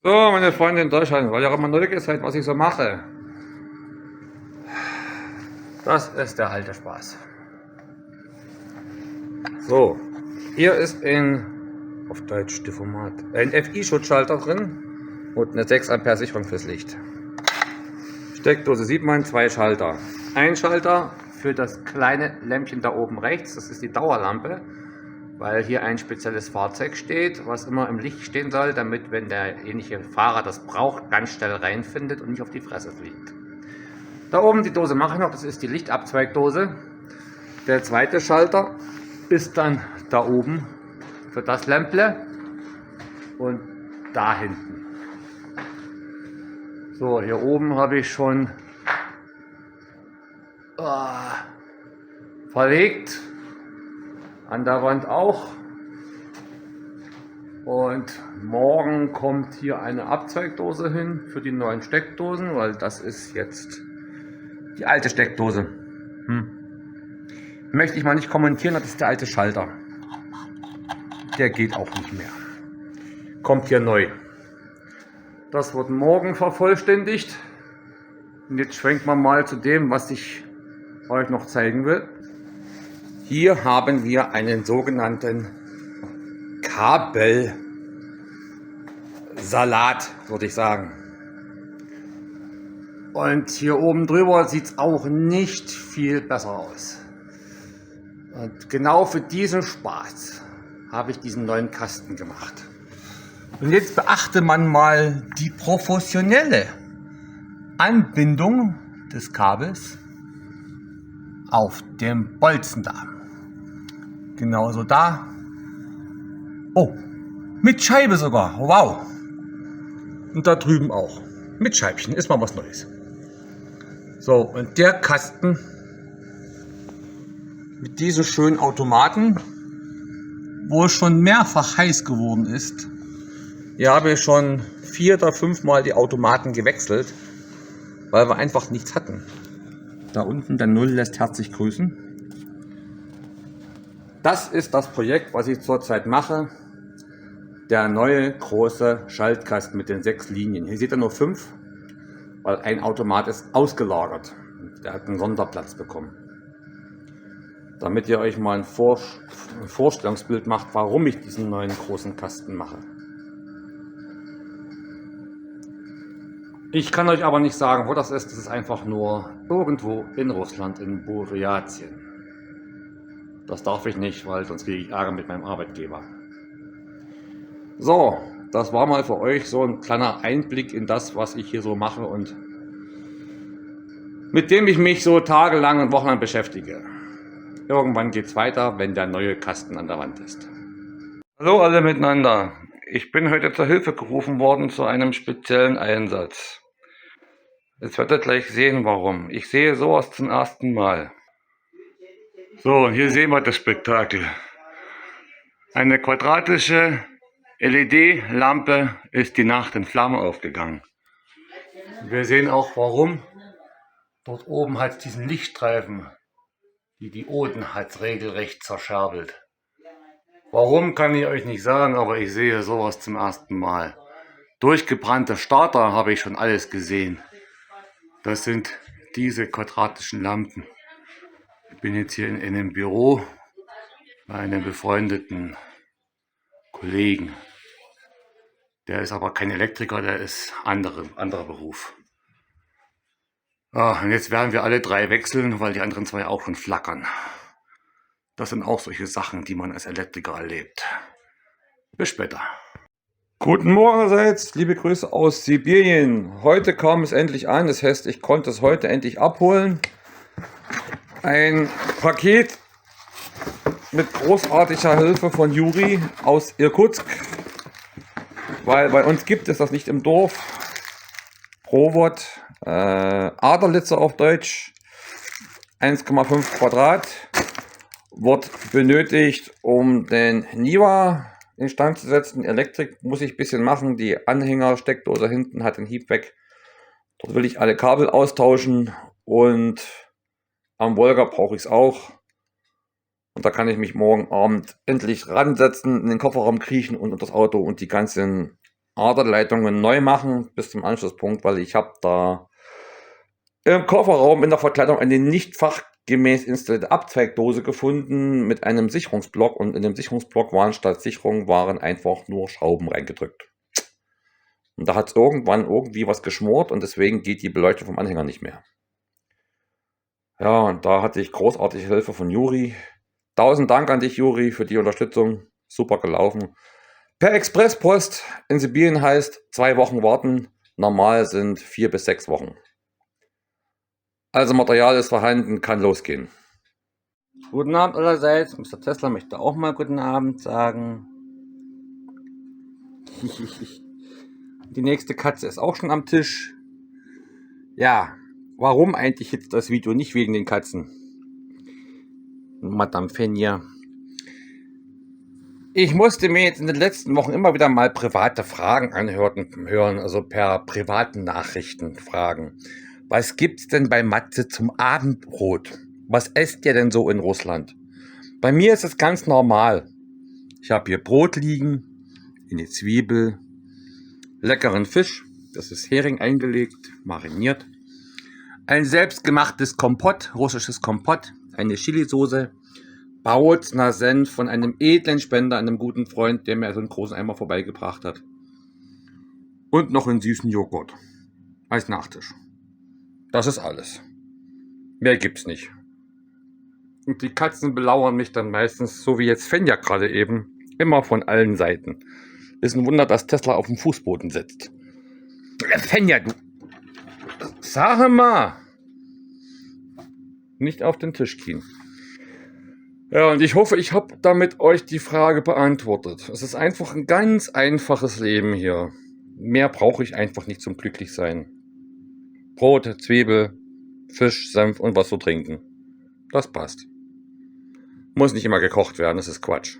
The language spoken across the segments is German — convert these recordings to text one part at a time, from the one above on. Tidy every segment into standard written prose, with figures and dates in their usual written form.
So, meine Freunde in Deutschland, weil ihr auch immer neugierig seid, was ich so mache. Das ist der alte Spaß. So, hier ist auf Deutsch Deformat, ein FI-Schutzschalter drin und eine 6 Ampere Sicherung fürs Licht. Steckdose sieht man, zwei Schalter. Ein Schalter für das kleine Lämpchen da oben rechts, das ist die Dauerlampe, weil hier ein spezielles Fahrzeug steht, was immer im Licht stehen soll, damit, wenn derjenige Fahrer das braucht, ganz schnell reinfindet und nicht auf die Fresse fliegt. Da oben die Dose mache ich noch, das ist die Lichtabzweigdose. Der zweite Schalter ist dann da oben für das Lämple und da hinten. So, hier oben habe ich schon verlegt, an der Wand auch. Und morgen kommt hier eine Abzweigdose hin für die neuen Steckdosen, weil das ist jetzt die alte Steckdose. Möchte ich mal nicht kommentieren, das ist der alte Schalter. Der geht auch nicht mehr. Kommt hier neu. Das wird morgen vervollständigt. Und jetzt schwenkt man mal zu dem, was ich euch noch zeigen will. Hier haben wir einen sogenannten Kabelsalat, würde ich sagen. Und hier oben drüber sieht es auch nicht viel besser aus. Und genau für diesen Spaß habe ich diesen neuen Kasten gemacht. Und jetzt beachte man mal die professionelle Anbindung des Kabels auf dem Bolzen da. Genauso da. Oh, mit Scheibe sogar. Wow. Und da drüben auch. Mit Scheibchen. Ist mal was Neues. So, und der Kasten mit diesem schönen Automaten, wo es schon mehrfach heiß geworden ist. Hier habe ich schon 4 oder 5 Mal die Automaten gewechselt, weil wir einfach nichts hatten. Da unten der Null lässt herzlich grüßen. Das ist das Projekt, was ich zurzeit mache. Der neue große Schaltkasten mit den 6 Linien. Hier seht ihr nur 5, weil ein Automat ist ausgelagert. Der hat einen Sonderplatz bekommen. Damit ihr euch mal ein Vorstellungsbild macht, warum ich diesen neuen großen Kasten mache. Ich kann euch aber nicht sagen, wo das ist. Das ist einfach nur irgendwo in Russland, in Burятien. Das darf ich nicht, weil sonst kriege ich Ärger mit meinem Arbeitgeber. So, das war mal für euch so ein kleiner Einblick in das, was ich hier so mache und mit dem ich mich so tagelang und wochenlang beschäftige. Irgendwann geht es weiter, wenn der neue Kasten an der Wand ist. Hallo alle miteinander. Ich bin heute zur Hilfe gerufen worden zu einem speziellen Einsatz. Jetzt werdet ihr gleich sehen, warum. Ich sehe sowas zum ersten Mal. So, und hier sehen wir das Spektakel. Eine quadratische LED-Lampe ist die Nacht in Flammen aufgegangen. Wir sehen auch warum. Dort oben hat es diesen Lichtstreifen, die Dioden hat es regelrecht zerscherbelt. Warum, kann ich euch nicht sagen, aber ich sehe sowas zum ersten Mal. Durchgebrannte Starter habe ich schon alles gesehen. Das sind diese quadratischen Lampen. Ich bin jetzt hier in einem Büro bei einem befreundeten Kollegen. Der ist aber kein Elektriker, der ist anderer Beruf. Und jetzt werden wir alle 3 wechseln, weil die anderen 2 auch schon flackern. Das sind auch solche Sachen, die man als Elektriker erlebt. Bis später. Guten Morgen allerseits, liebe Grüße aus Sibirien. Heute kam es endlich an, das heißt, ich konnte es heute endlich abholen. Ein Paket mit großartiger Hilfe von Juri aus Irkutsk. Weil bei uns gibt es das nicht im Dorf. Provod, Aderlitze auf Deutsch, 1,5 Quadrat, wird benötigt, um den Niva instand zu setzen. Elektrik muss ich ein bisschen machen, die Anhängersteckdose hinten hat den Hieb weg. Dort will ich alle Kabel austauschen und am Volga brauche ich es auch. Und da kann ich mich morgen Abend endlich ransetzen, in den Kofferraum kriechen und unter das Auto und die ganzen Aderleitungen neu machen bis zum Anschlusspunkt, weil ich habe da im Kofferraum in der Verkleidung eine nicht fachgemäß installierte Abzweigdose gefunden mit einem Sicherungsblock, und in dem Sicherungsblock waren statt Sicherung einfach nur Schrauben reingedrückt. Und da hat es irgendwann irgendwie was geschmort und deswegen geht die Beleuchtung vom Anhänger nicht mehr. Ja, und da hatte ich großartige Hilfe von Juri. 1000 Dank an dich, Juri, für die Unterstützung. Super gelaufen. Per Expresspost in Sibirien heißt 2 Wochen warten. Normal sind 4 bis 6 Wochen. Also Material ist vorhanden, kann losgehen. Guten Abend allerseits. Mr. Tesla möchte auch mal guten Abend sagen. Die nächste Katze ist auch schon am Tisch. Ja, warum eigentlich jetzt das Video? Nicht wegen den Katzen. Madame Fenja. Ich musste mir jetzt in den letzten Wochen immer wieder mal private Fragen hören, also per privaten Nachrichten fragen. Was gibt's denn bei Matze zum Abendbrot? Was esst ihr denn so in Russland? Bei mir ist es ganz normal. Ich habe hier Brot liegen, eine Zwiebel, leckeren Fisch, das ist Hering eingelegt, mariniert, ein selbstgemachtes Kompott, russisches Kompott, eine Chilisoße, Bautzner Senf von einem edlen Spender, einem guten Freund, der mir so einen großen Eimer vorbeigebracht hat. Und noch einen süßen Joghurt als Nachtisch. Das ist alles. Mehr gibt's nicht. Und die Katzen belauern mich dann meistens, so wie jetzt Fenja gerade eben, immer von allen Seiten. Ist ein Wunder, dass Tesla auf dem Fußboden sitzt. Fenja, du... Sag mal! Nicht auf den Tisch gehen. Ja, und ich hoffe, ich habe damit euch die Frage beantwortet. Es ist einfach ein ganz einfaches Leben hier. Mehr brauche ich einfach nicht zum Glücklichsein. Brot, Zwiebel, Fisch, Senf und was zu trinken. Das passt. Muss nicht immer gekocht werden, das ist Quatsch.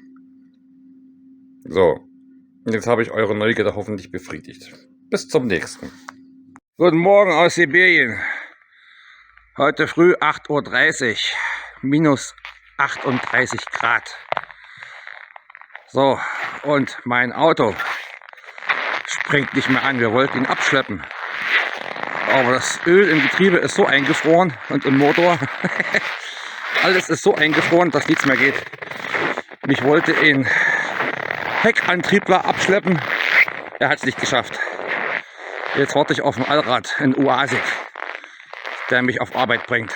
So, jetzt habe ich eure Neugierde hoffentlich befriedigt. Bis zum nächsten. Guten Morgen aus Sibirien. Heute früh 8:30 Uhr, minus 38 Grad. So, und mein Auto springt nicht mehr an. Wir wollten ihn abschleppen. Aber das Öl im Getriebe ist so eingefroren und im Motor. Alles ist so eingefroren, dass nichts mehr geht. Ich wollte ihn Heckantriebler abschleppen. Er hat es nicht geschafft. Jetzt warte ich auf den Allrad in Uasik, der mich auf Arbeit bringt.